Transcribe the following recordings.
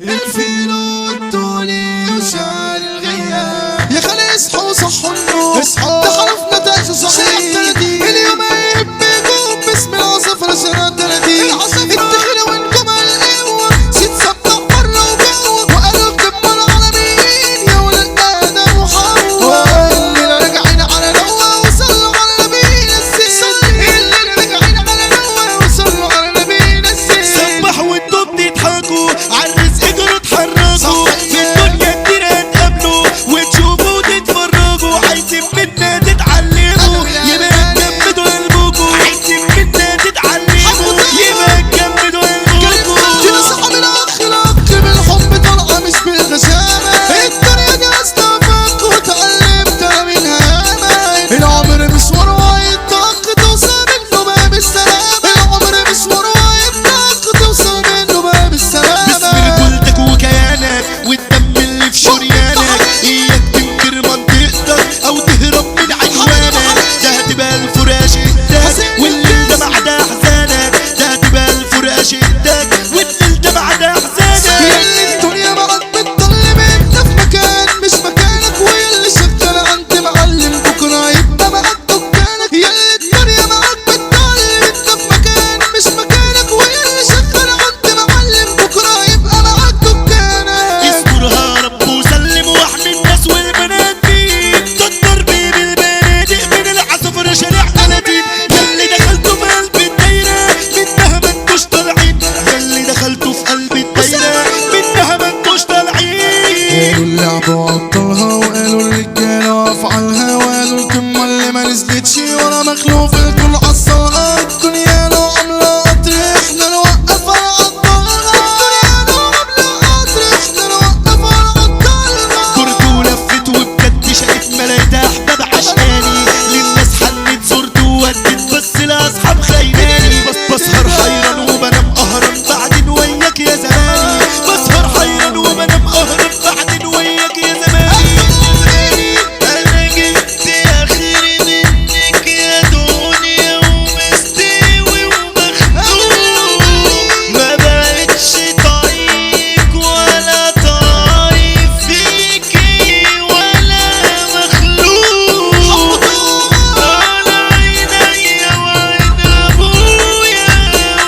الفيل والدولي وشعر الغياب يا خلي اصحوا صحوا النور اصحوا تخلف نتاج صحيح اليوم يبقوا باسم العصفرة سنة 30 اتخلوا انكم القوة ست سبع برا وجوه وقالوا كبوا العالمين يا ولد ادم وحواء اللي راجعين على نوى وصلوا على نبينا السيد اللي راجعين على نوى وصلوا على نبينا السيد سبح وانتوا بتضحكوا عالرزق اجروا اتحركوا في الدنيا كتير هتقابلوا وتشوفوا وتتفرجوا عايزين منا تتعلموا يبقى تجمدوا قلبكوا عايزين منا تتعلموا يبقى تجمدوا قلبكوا دي نصيحة من اخ لاخ بالحب طالعة مش بالغشامة الدنيا دي استفدت واتعلمت انا منها ياما العمر مشوار وهيطاق توصل منه باب السلامة العمر مشوار وهيطاق توصل منه باب السلامة باسم رجولتك وكيانك والدم اللي في شريانك اياك تنكر منطقتك او تهرب من عنوانك ده هتبقى الفراش ايدك والليل ده بعد احزانك ده هتبقى الفراش ايدك والليل ده بعد احزانك ياللي الدنيا معاك بتضلم انت في مكان مش مكانك وياللي شغال عند معلم بكره يبقى معاك دكانك ياللي الدنيا معاك بتضلم انت في مكان مش مكانك وياللي شغال عند معلم بكره يبقى معاك دكانك يسترها رب وسلم واحمي الناس والبنات بيك تقدر بيه بالبنادق من العصفرة شارع 30 ياللي دخلتوا في قلب الدايرة منها ما انتوش طالعين ياللي دخلتوا في قلب الدايرة منها ما انتوش طالعين قالوا اللعبة وعطلها وقالوا الرجالة افعالها وقالوا القمة اللي ما نزلتش ولا مخلوق الكل عصرها الدنيا لو عاملة قطر احنا نوقف على عطلها الدنيا لو عاملة قطر احنا نوقف على عطلها كرت ولفت وبجد شقت ملايت احباب عشقاني للناس حنت زرت وودت بس لاصحاب خيناني بسهر حيران وبنام قهران بعدين وياك يا زماني بسهر حيران وبنام قهران بعدين وياك يا زماني انا جبت اخري منك يا دنيا ومستوي ومخنوق ما بقتش طايق ولا طايق فيكي ولا مخلوق على عينيا وعين ابويا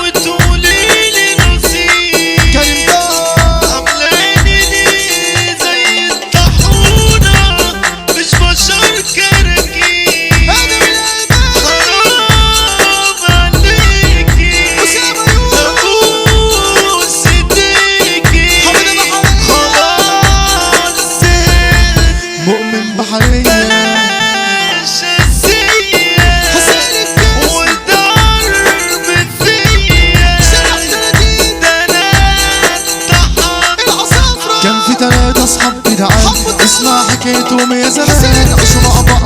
وتقوليلي نصيب عاملاني ليه زي الطاحونة مش بشر كراكيب حرام عليكي ابوس ايديكي خلاص زهقت مؤمن بحرية مش هسية وضرب فيا ده انا اتطحنت كان في 3 اصحاب جدعان اسمع حكايتهم يا زمان عاشوا مع بعض